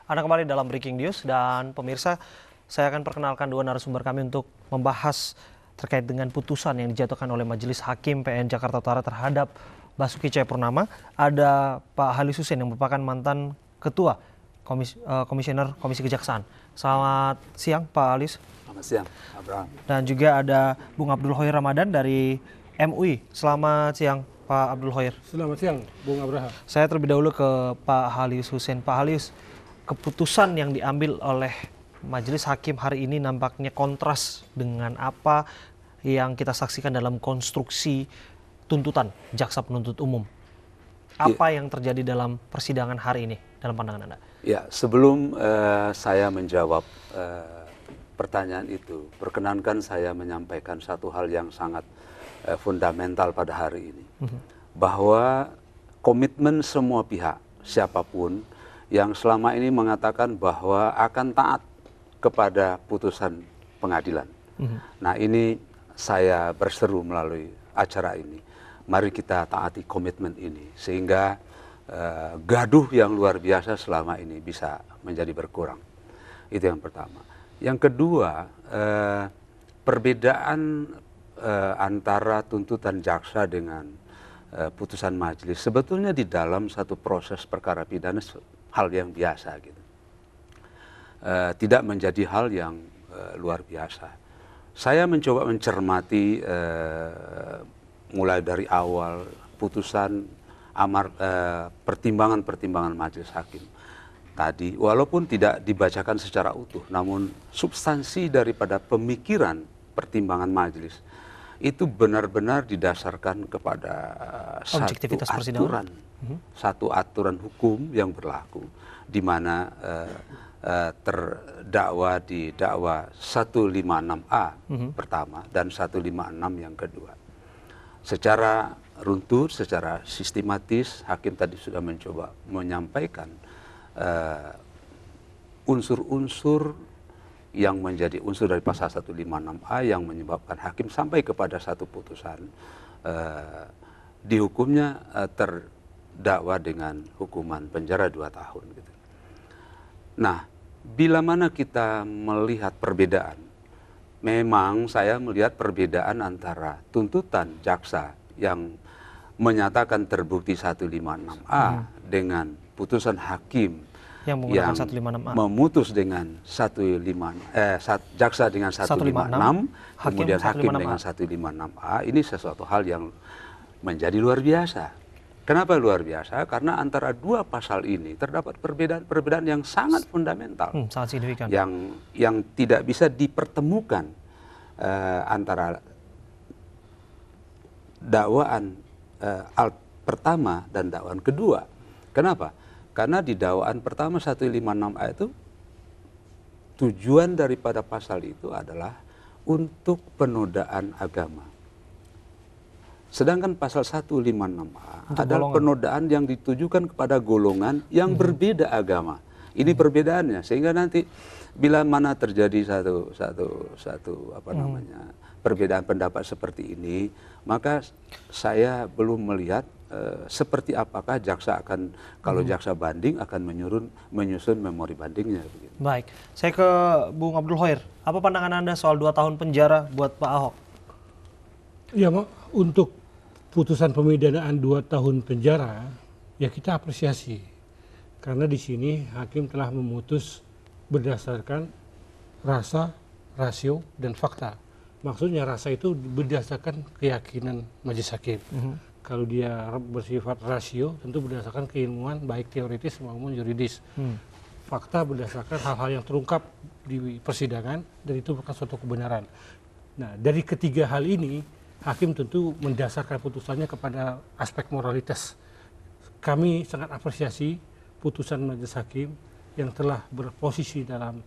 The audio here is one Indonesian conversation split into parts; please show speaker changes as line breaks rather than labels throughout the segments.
Anda kembali dalam Breaking News dan pemirsa, saya akan perkenalkan dua narasumber kami untuk membahas terkait dengan putusan yang dijatuhkan oleh Majelis Hakim PN Jakarta Utara terhadap Basuki Cahayapurnama. Ada Pak Halis Hussein yang merupakan mantan Ketua Komisioner Komisi Kejaksaan. Selamat siang Pak Halis.
Selamat siang, Abraham.
Dan juga ada Bung Abdul Hoir Ramadan dari MUI. Selamat siang Pak Abdul Hoir.
Selamat siang, Bung Abraham.
Saya terlebih dahulu ke Pak Halis Hussein. Pak Halis, keputusan yang diambil oleh Majelis Hakim hari ini nampaknya kontras dengan apa yang kita saksikan dalam konstruksi tuntutan jaksa penuntut umum. Apa yang terjadi dalam persidangan hari ini dalam pandangan Anda?
Ya, sebelum saya menjawab pertanyaan itu, perkenankan saya menyampaikan satu hal yang sangat fundamental pada hari ini. Bahwa komitmen semua pihak, siapapun, yang selama ini mengatakan bahwa akan taat kepada putusan pengadilan. Nah, ini saya berseru melalui acara ini. Mari kita taati komitmen ini sehingga gaduh yang luar biasa selama ini bisa menjadi berkurang. Itu yang pertama. Yang kedua, perbedaan antara tuntutan jaksa dengan putusan majelis sebetulnya di dalam satu proses perkara pidana hal yang biasa gitu. Tidak menjadi hal yang luar biasa. Saya mencoba mencermati mulai dari awal putusan pertimbangan-pertimbangan majelis hakim tadi, walaupun tidak dibacakan secara utuh, namun substansi daripada pemikiran pertimbangan majelis itu benar-benar didasarkan kepada satu aturan hukum yang berlaku, di mana terdakwa di dakwa 156A pertama dan 156 yang kedua. Secara runtut, secara sistematis, hakim tadi sudah mencoba menyampaikan unsur-unsur yang menjadi unsur dari pasal 156A yang menyebabkan hakim sampai kepada satu putusan dihukumnya terdakwa dengan hukuman penjara 2 tahun. Gitu. Nah, bila mana kita melihat perbedaan, memang saya melihat perbedaan antara tuntutan jaksa yang menyatakan terbukti 156A dengan putusan hakim yang memutus dengan jaksa dengan 156, kemudian hakim dengan 156A, ini sesuatu hal yang menjadi luar biasa. Kenapa luar biasa? Karena antara dua pasal ini terdapat perbedaan yang sangat fundamental,
sangat signifikan,
yang tidak bisa dipertemukan antara dakwaan pertama dan dakwaan kedua. Kenapa? Karena di dakwaan pertama 156A itu tujuan daripada pasal itu adalah untuk penodaan agama. Sedangkan pasal 156A adalah penodaan yang ditujukan kepada golongan yang berbeda agama. Ini perbedaannya, sehingga nanti bila mana terjadi perbedaan pendapat seperti ini, maka saya belum melihat seperti apakah jaksa akan, kalau jaksa banding akan menyusun memori bandingnya. Begitu.
Baik, saya ke Bung Abdul Hoir. Apa pandangan Anda soal 2 tahun penjara buat Pak Ahok?
Ya, untuk putusan pemidanaan 2 tahun penjara, ya kita apresiasi. Karena di sini hakim telah memutus berdasarkan rasa, rasio, dan fakta. Maksudnya rasa itu berdasarkan keyakinan majelis hakim. Kalau dia bersifat rasio, tentu berdasarkan keilmuan baik teoritis maupun yuridis. Fakta berdasarkan hal-hal yang terungkap di persidangan, dan itu bukan suatu kebenaran. Nah, dari ketiga hal ini, hakim tentu mendasarkan putusannya kepada aspek moralitas. Kami sangat apresiasi putusan majelis hakim yang telah berposisi dalam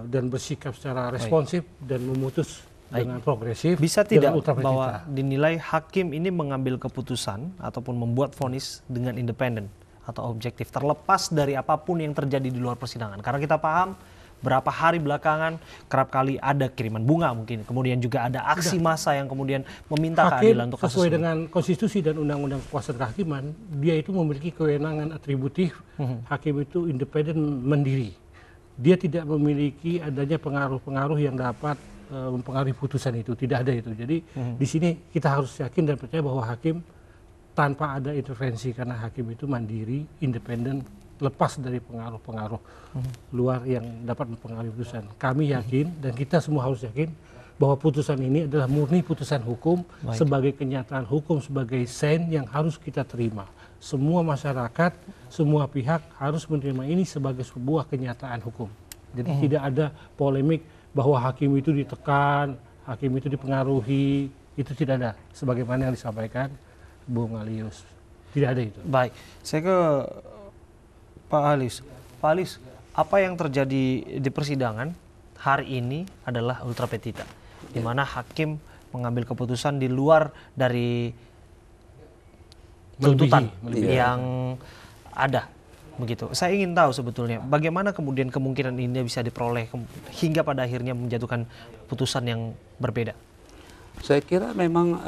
dan bersikap secara responsif dan memutus dengan progresif.
Bisa tidak bahwa dinilai hakim ini mengambil keputusan ataupun membuat vonis dengan independen atau objektif, terlepas dari apapun yang terjadi di luar persidangan? Karena kita paham berapa hari belakangan kerap kali ada kiriman bunga mungkin, kemudian juga ada aksi massa yang kemudian meminta keadilan untuk kasus
sesuai
ini.
dengan konstitusi dan undang-undang kekuasaan kehakiman, dia itu memiliki kewenangan atributif. Hakim itu independen, mandiri. Dia tidak memiliki adanya pengaruh-pengaruh yang dapat mempengaruhi putusan itu, tidak ada itu. Jadi di sini kita harus yakin dan percaya bahwa hakim tanpa ada intervensi, karena hakim itu mandiri, independen, lepas dari pengaruh-pengaruh luar yang dapat mempengaruhi putusan. Kami yakin dan kita semua harus yakin bahwa putusan ini adalah murni putusan hukum sebagai kenyataan hukum, sebagai sign yang harus kita terima. Semua masyarakat, semua pihak harus menerima ini sebagai sebuah kenyataan hukum. Jadi tidak ada polemik bahwa hakim itu ditekan, hakim itu dipengaruhi, itu tidak ada. Sebagaimana yang disampaikan Bung Alius, tidak ada itu.
Baik, saya ke Pak Halis. Pak Halis, apa yang terjadi di persidangan hari ini adalah ultra petita, di mana hakim mengambil keputusan di luar dari tuntutan yang ada, begitu. Saya ingin tahu sebetulnya bagaimana kemudian kemungkinan ini bisa diperoleh hingga pada akhirnya menjatuhkan putusan yang berbeda.
Saya kira memang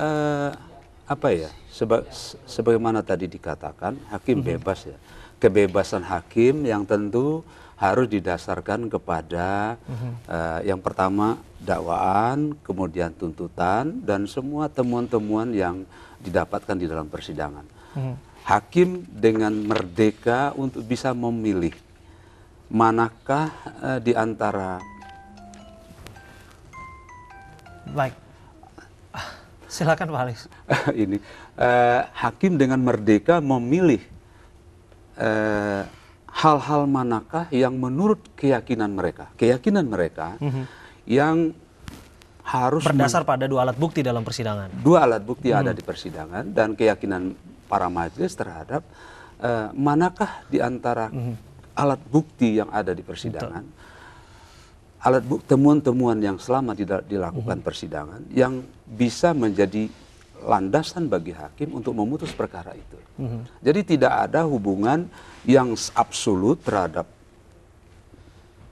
sebagaimana tadi dikatakan, hakim bebas ya. Kebebasan hakim yang tentu harus didasarkan kepada yang pertama dakwaan, kemudian tuntutan, dan semua temuan-temuan yang didapatkan di dalam persidangan. Hakim dengan merdeka untuk bisa memilih manakah di antara
Baik, silakan Pak Halis.
ini hakim dengan merdeka memilih hal-hal manakah yang menurut keyakinan mereka yang harus
berdasar pada dua alat bukti dalam persidangan.
Dua alat bukti ada di persidangan dan keyakinan para majelis terhadap manakah di antara alat bukti yang ada di persidangan, temuan-temuan yang selama dilakukan persidangan yang bisa menjadi landasan bagi hakim untuk memutus perkara itu. Jadi tidak ada hubungan yang absolut terhadap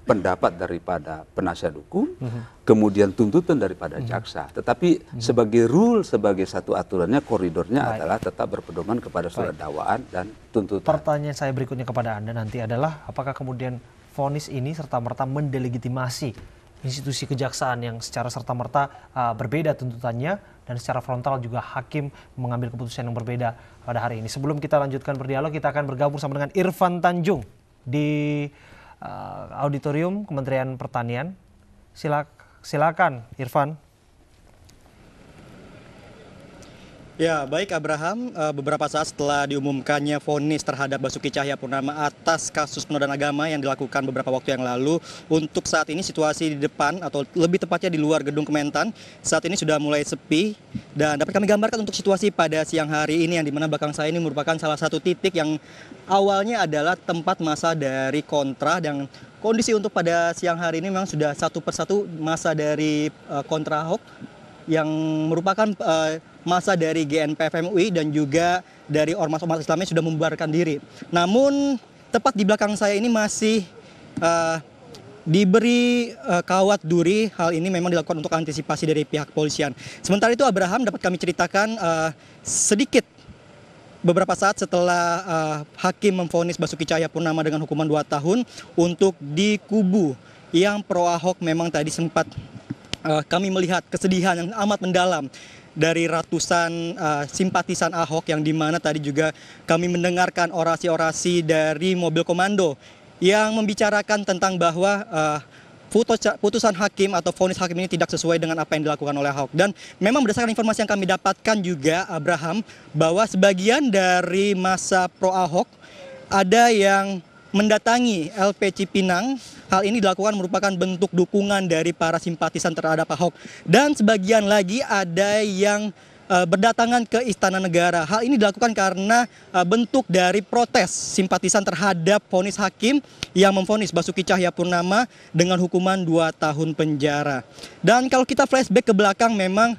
pendapat daripada penasihat hukum, kemudian tuntutan daripada jaksa. Tetapi sebagai rule, sebagai satu aturannya, koridornya adalah tetap berpedoman kepada surat dakwaan dan tuntutan.
Pertanyaan saya berikutnya kepada Anda nanti adalah, apakah kemudian vonis ini serta-merta mendelegitimasi institusi kejaksaan yang secara serta-merta berbeda tuntutannya, dan secara frontal juga hakim mengambil keputusan yang berbeda pada hari ini. Sebelum kita lanjutkan berdialog, kita akan bergabung sama dengan Irfan Tanjung di auditorium Kementerian Pertanian. Silakan Irfan.
Ya, baik Abraham, beberapa saat setelah diumumkannya vonis terhadap Basuki Cahayapurnama atas kasus penodaan agama yang dilakukan beberapa waktu yang lalu, untuk saat ini situasi di depan atau lebih tepatnya di luar gedung Kementan saat ini sudah mulai sepi, dan dapat kami gambarkan untuk situasi pada siang hari ini, yang dimana belakang saya ini merupakan salah satu titik yang awalnya adalah tempat massa dari kontra, dan kondisi untuk pada siang hari ini memang sudah satu persatu massa dari kontra Ahok yang merupakan massa dari GNPF MUI dan juga dari ormas-ormas Islamnya sudah membubarkan diri. Namun tepat di belakang saya ini masih diberi kawat duri. Hal ini memang dilakukan untuk antisipasi dari pihak kepolisian. Sementara itu Abraham, dapat kami ceritakan sedikit beberapa saat setelah hakim memvonis Basuki Cahayapurnama dengan hukuman 2 tahun, untuk di kubu yang pro Ahok memang tadi sempat kami melihat kesedihan yang amat mendalam dari ratusan simpatisan Ahok, yang dimana tadi juga kami mendengarkan orasi-orasi dari mobil komando yang membicarakan tentang bahwa putusan hakim atau vonis hakim ini tidak sesuai dengan apa yang dilakukan oleh Ahok. Dan memang berdasarkan informasi yang kami dapatkan juga Abraham, bahwa sebagian dari massa pro Ahok ada yang mendatangi LP Cipinang. Hal ini dilakukan merupakan bentuk dukungan dari para simpatisan terhadap Ahok. Dan sebagian lagi ada yang berdatangan ke Istana Negara. Hal ini dilakukan karena bentuk dari protes simpatisan terhadap vonis hakim yang memvonis Basuki Cahayapurnama dengan hukuman 2 tahun penjara. Dan kalau kita flashback ke belakang, memang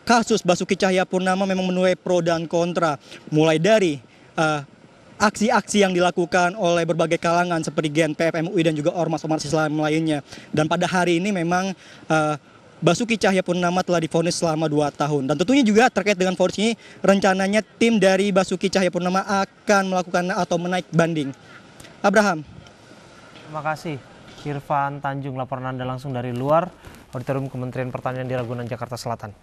kasus Basuki Cahayapurnama memang menuai pro dan kontra. Mulai dari aksi-aksi yang dilakukan oleh berbagai kalangan seperti GNPF, MUI dan juga ormas-ormas Islam lainnya. Dan pada hari ini memang Basuki Cahayapurnama telah divonis selama 2 tahun. Dan tentunya juga terkait dengan vonis ini, rencananya tim dari Basuki Cahayapurnama akan melakukan atau menaik banding. Abraham.
Terima kasih. Irfan Tanjung, laporan Anda langsung dari luar Auditorium Kementerian Pertanian di Ragunan, Jakarta Selatan.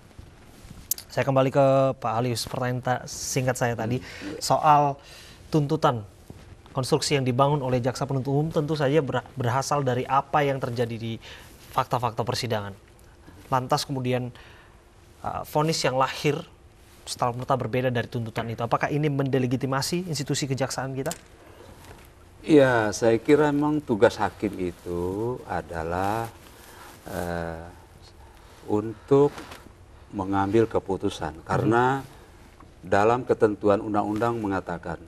Saya kembali ke Pak Alius, pertanyaan singkat saya tadi soal tuntutan konstruksi yang dibangun oleh jaksa penuntut umum tentu saja berasal dari apa yang terjadi di fakta-fakta persidangan. Lantas kemudian vonis yang lahir setelah merta berbeda dari tuntutan itu. Apakah ini mendelegitimasi institusi kejaksaan kita?
Ya, saya kira memang tugas hakim itu adalah untuk mengambil keputusan. Karena dalam ketentuan undang-undang mengatakan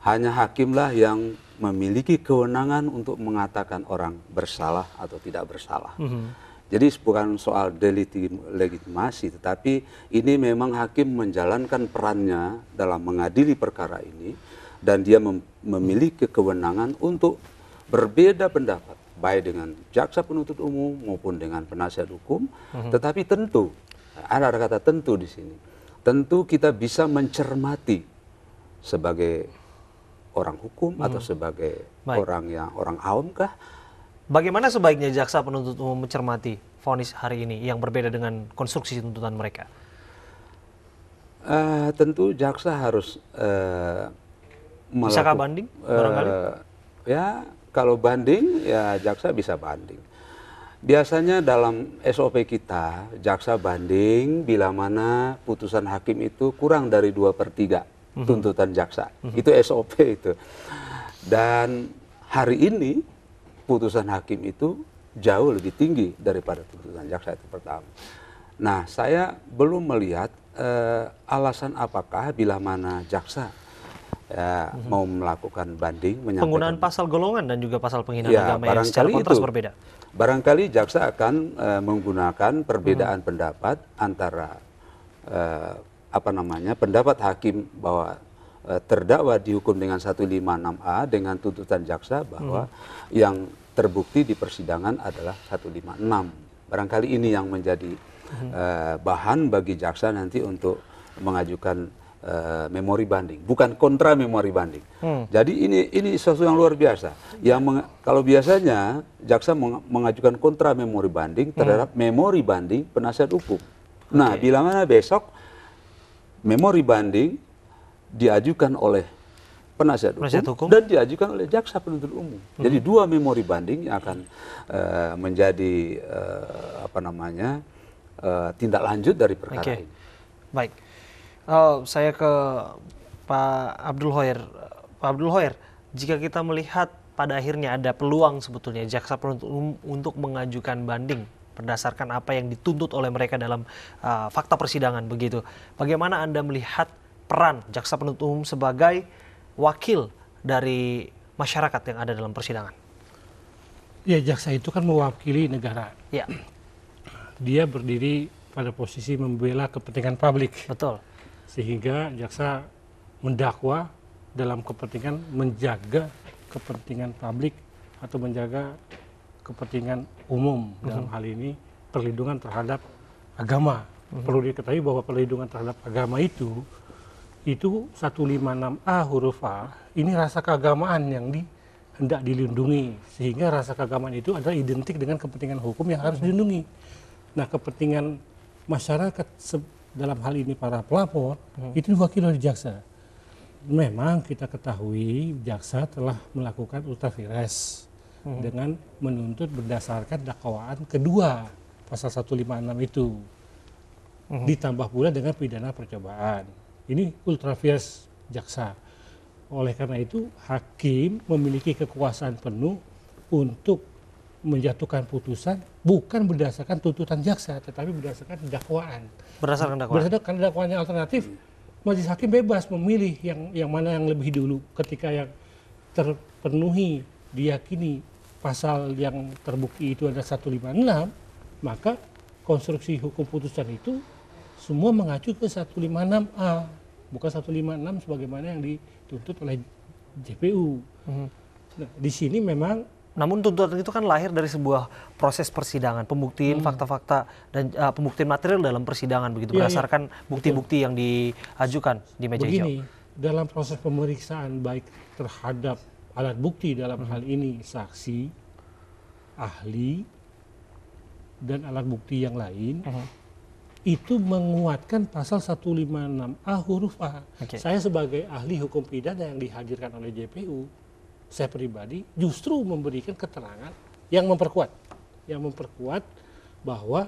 hanya hakimlah yang memiliki kewenangan untuk mengatakan orang bersalah atau tidak bersalah. Jadi bukan soal delegitimasi, tetapi ini memang hakim menjalankan perannya dalam mengadili perkara ini, dan dia memiliki kewenangan untuk berbeda pendapat, baik dengan jaksa penuntut umum maupun dengan penasihat hukum. Tetapi tentu, ada kata tentu di sini, tentu kita bisa mencermati sebagai orang hukum atau sebagai orang awam kah?
Bagaimana sebaiknya jaksa penuntut umum mencermati vonis hari ini yang berbeda dengan konstruksi tuntutan mereka?
Tentu jaksa harus
bisakah banding barangkali?
Ya, kalau banding ya jaksa bisa banding. Biasanya dalam SOP kita, jaksa banding bila mana putusan hakim itu kurang dari 2/3 tuntutan jaksa. Itu SOP itu. Dan hari ini putusan hakim itu jauh lebih tinggi daripada tuntutan jaksa itu pertama. Nah, saya belum melihat alasan apakah bila mana jaksa mau melakukan banding,
penggunaan pasal golongan dan juga pasal penghinaan agama yang secara kontras berbeda.
Barangkali jaksa akan menggunakan perbedaan pendapat antara pendapat hakim bahwa terdakwa dihukum dengan 156A dengan tuntutan jaksa bahwa yang terbukti di persidangan adalah 156. Barangkali ini yang menjadi bahan bagi jaksa nanti untuk mengajukan memori banding, bukan kontra memori banding. Jadi ini sesuatu yang luar biasa. Kalau biasanya jaksa mengajukan kontra memori banding terhadap memori banding penasihat hukum. Nah, bila mana besok memori banding diajukan oleh penasihat hukum dan diajukan oleh jaksa penuntut umum. Jadi 2 memori banding yang akan menjadi tindak lanjut dari perkara ini.
Baik. Saya ke Pak Abdul Hoyer. Pak Abdul Hoyer, jika kita melihat pada akhirnya ada peluang sebetulnya jaksa penuntut umum untuk mengajukan banding berdasarkan apa yang dituntut oleh mereka dalam fakta persidangan begitu. Bagaimana Anda melihat peran jaksa penuntut umum sebagai wakil dari masyarakat yang ada dalam persidangan?
Ya, jaksa itu kan mewakili negara.
Ya.
Dia berdiri pada posisi membela kepentingan publik.
Betul.
Sehingga jaksa mendakwa dalam kepentingan menjaga kepentingan publik atau menjaga kepentingan umum. Dalam hal ini perlindungan terhadap agama. Perlu diketahui bahwa perlindungan terhadap agama itu 156A huruf A, ini rasa keagamaan yang hendak dilindungi. Sehingga rasa keagamaan itu adalah identik dengan kepentingan hukum yang harus dilindungi. Nah, kepentingan masyarakat dalam hal ini para pelapor itu diwakili oleh jaksa. Memang kita ketahui jaksa telah melakukan ultra vires dengan menuntut berdasarkan dakwaan kedua pasal 156 itu. Ditambah pula dengan pidana percobaan. Ini ultra vires jaksa. Oleh karena itu hakim memiliki kekuasaan penuh untuk menjatuhkan putusan bukan berdasarkan tuntutan jaksa, tetapi berdasarkan dakwaan.
Berdasarkan dakwaan.
Berdasarkan dakwaan yang alternatif, majelis hakim bebas memilih yang mana yang lebih dulu. Ketika yang terpenuhi diyakini pasal yang terbukti itu ada 156, maka konstruksi hukum putusan itu semua mengacu ke 156A, bukan 156 sebagaimana yang dituntut oleh JPU. Nah, di sini memang
Namun tuntutan itu kan lahir dari sebuah proses persidangan, pembuktian fakta-fakta dan pembuktian material dalam persidangan begitu,
Iya,
berdasarkan bukti-bukti yang diajukan di meja hijau.
begini, dalam proses pemeriksaan baik terhadap alat bukti dalam hal ini saksi, ahli, dan alat bukti yang lain, itu menguatkan pasal 156A huruf A.
Oke.
Saya sebagai ahli hukum pidana yang dihadirkan oleh JPU, saya pribadi justru memberikan keterangan yang memperkuat bahwa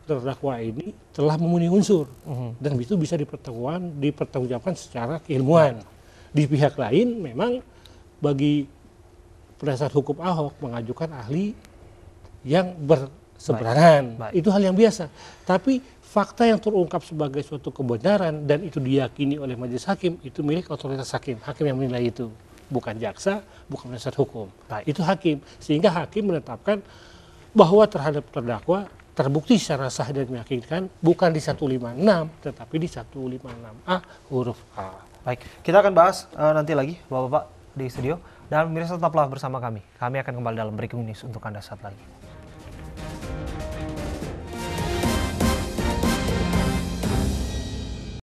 terdakwa ini telah memenuhi unsur dan itu bisa dipertanggungjawabkan secara keilmuan. Di pihak lain memang bagi penasihat hukum Ahok mengajukan ahli yang berseberangan.
Baik.
Itu hal yang biasa. Tapi fakta yang terungkap sebagai suatu kebenaran dan itu diyakini oleh majelis hakim itu milik otoritas hakim yang menilai itu. Bukan jaksa, bukan penasihat hukum.
Baik.
Itu hakim. Sehingga hakim menetapkan bahwa terhadap terdakwa terbukti secara sah dan meyakinkan bukan di 156 tetapi di 156A huruf A.
Baik, kita akan bahas nanti lagi Bapak-bapak di studio dan pemirsa tetaplah bersama kami. Kami akan kembali dalam breaking news untuk Anda saat lagi.